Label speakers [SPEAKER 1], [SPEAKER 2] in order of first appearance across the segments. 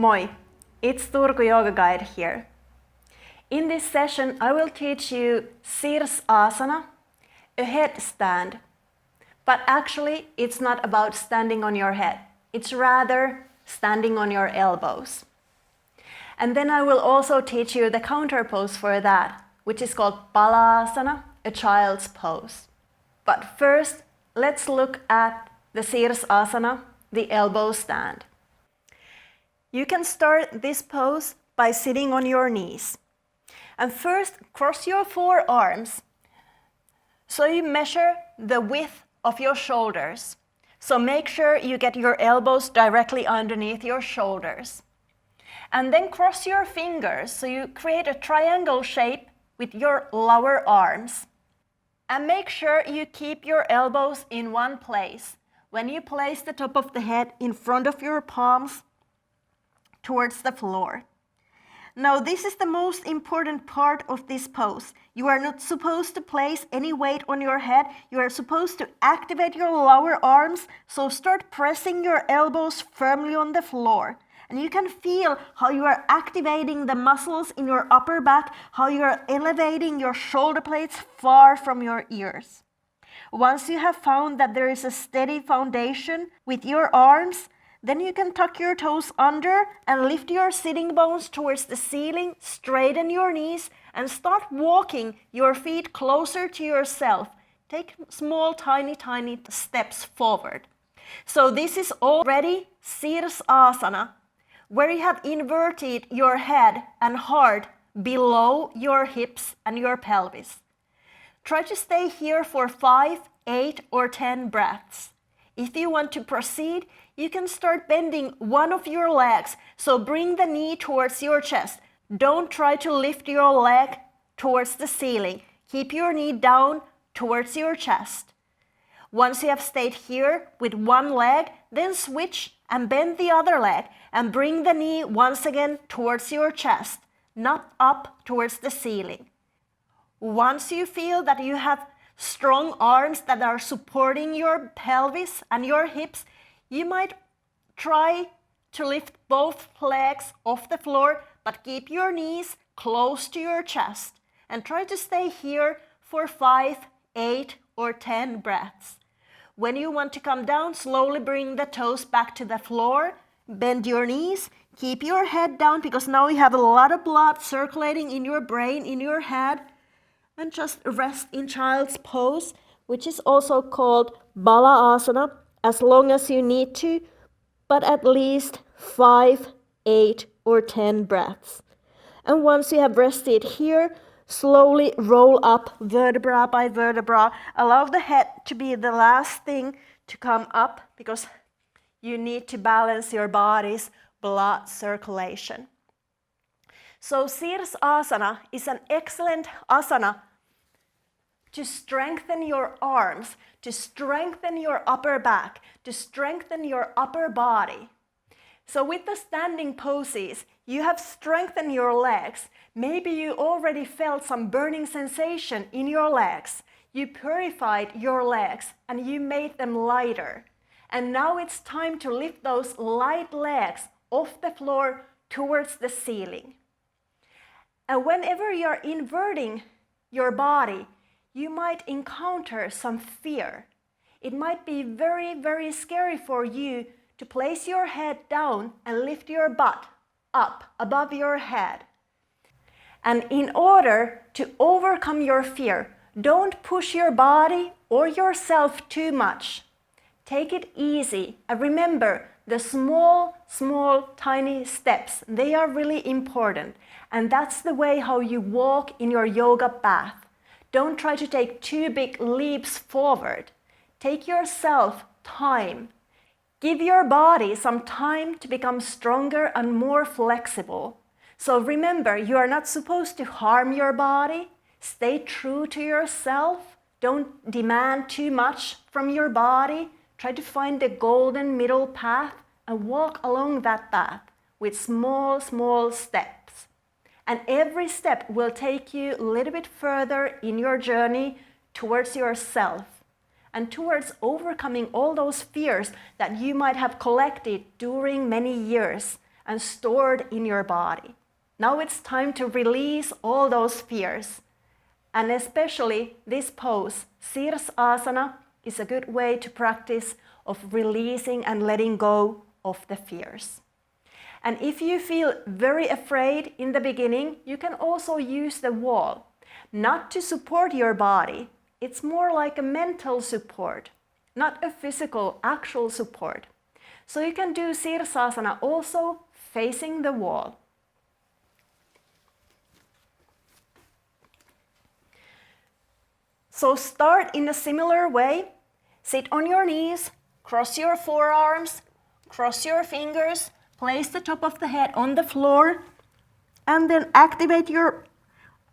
[SPEAKER 1] Moi! It's Turku Yoga Guide here. In this session I will teach you Sirsasana, a headstand. But actually it's not about standing on your head. It's rather standing on your elbows. And then I will also teach you the counter pose for that, which is called Balasana, a child's pose. But first, let's look at the Sirsasana, the elbow stand. You can start this pose by sitting on your knees. And first, cross your forearms so you measure the width of your shoulders. So make sure you get your elbows directly underneath your shoulders. And then cross your fingers so you create a triangle shape with your lower arms. And make sure you keep your elbows in one place. When you place the top of the head in front of your palms towards the floor. Now this is the most important part of this pose. You are not supposed to place any weight on your head. You are supposed to activate your lower arms, so start pressing your elbows firmly on the floor. And you can feel how you are activating the muscles in your upper back, how you are elevating your shoulder blades far from your ears. Once you have found that there is a steady foundation with your arms, then you can tuck your toes under and lift your sitting bones towards the ceiling, straighten your knees, and start walking your feet closer to yourself. Take small, tiny steps forward. So this is already Sirsasana, where you have inverted your head and heart below your hips and your pelvis. Try to stay here for 5, 8, or 10 breaths. If you want to proceed, you can start bending one of your legs, so bring the knee towards your chest. Don't try to lift your leg towards the ceiling. Keep your knee down towards your chest. Once you have stayed here with one leg, then switch and bend the other leg and bring the knee once again towards your chest, not up towards the ceiling. Once you feel that you have strong arms that are supporting your pelvis and your hips, you might try to lift both legs off the floor, but keep your knees close to your chest and try to stay here for 5, 8, or 10 breaths. When you want to come down, slowly bring the toes back to the floor, bend your knees, keep your head down because now you have a lot of blood circulating in your brain, in your head, and just rest in child's pose, which is also called Balasana, as long as you need to, but at least 5, 8, or 10 breaths. And once you have rested here, slowly roll up vertebra by vertebra. Allow the head to be the last thing to come up because you need to balance your body's blood circulation. So Sirsasana is an excellent asana to strengthen your arms, to strengthen your upper back, to strengthen your upper body. So with the standing poses, you have strengthened your legs. Maybe you already felt some burning sensation in your legs. You purified your legs and you made them lighter. And now it's time to lift those light legs off the floor towards the ceiling. And whenever you're inverting your body, you might encounter some fear. It might be very, very scary for you to place your head down and lift your butt up above your head. And in order to overcome your fear, don't push your body or yourself too much. Take it easy and remember the small, tiny steps. They are really important. And that's the way how you walk in your yoga path. Don't try to take too big leaps forward. Take yourself time. Give your body some time to become stronger and more flexible. So remember, you are not supposed to harm your body. Stay true to yourself. Don't demand too much from your body. Try to find the golden middle path and walk along that path with small steps. And every step will take you a little bit further in your journey towards yourself and towards overcoming all those fears that you might have collected during many years and stored in your body. Now it's time to release all those fears. And especially this pose, Sirsasana, is a good way to practice of releasing and letting go of the fears. And if you feel very afraid in the beginning, you can also use the wall, not to support your body. It's more like a mental support, not a physical, actual support. So you can do Sirsasana also facing the wall. So start in a similar way. Sit on your knees, cross your forearms, cross your fingers, place the top of the head on the floor, and then activate your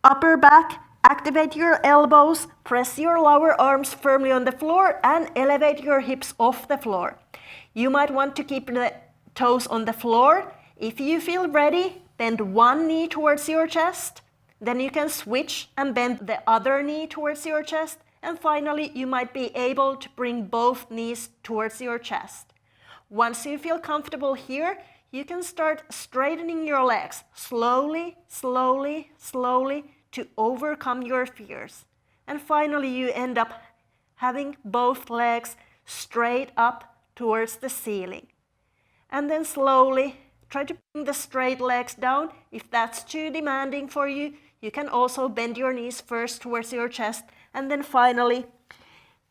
[SPEAKER 1] upper back, activate your elbows, press your lower arms firmly on the floor, and elevate your hips off the floor. You might want to keep the toes on the floor. If you feel ready, bend one knee towards your chest. Then you can switch and bend the other knee towards your chest. And finally, you might be able to bring both knees towards your chest. Once you feel comfortable here, you can start straightening your legs slowly, slowly, slowly to overcome your fears. And finally, you end up having both legs straight up towards the ceiling. And then slowly try to bring the straight legs down. If that's too demanding for you, you can also bend your knees first towards your chest and then finally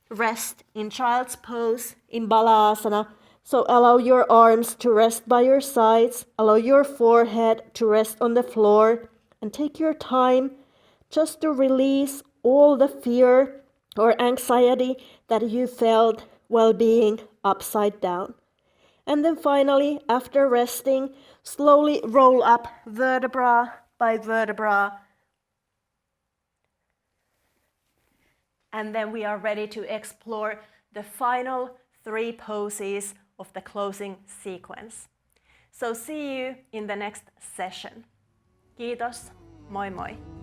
[SPEAKER 1] rest in child's pose in Balasana. So allow your arms to rest by your sides, allow your forehead to rest on the floor, and take your time just to release all the fear or anxiety that you felt while being upside down. And then finally, after resting, slowly roll up vertebra by vertebra. And then we are ready to explore the final 3 poses of the closing sequence. So see you in the next session. Kiitos, moi moi!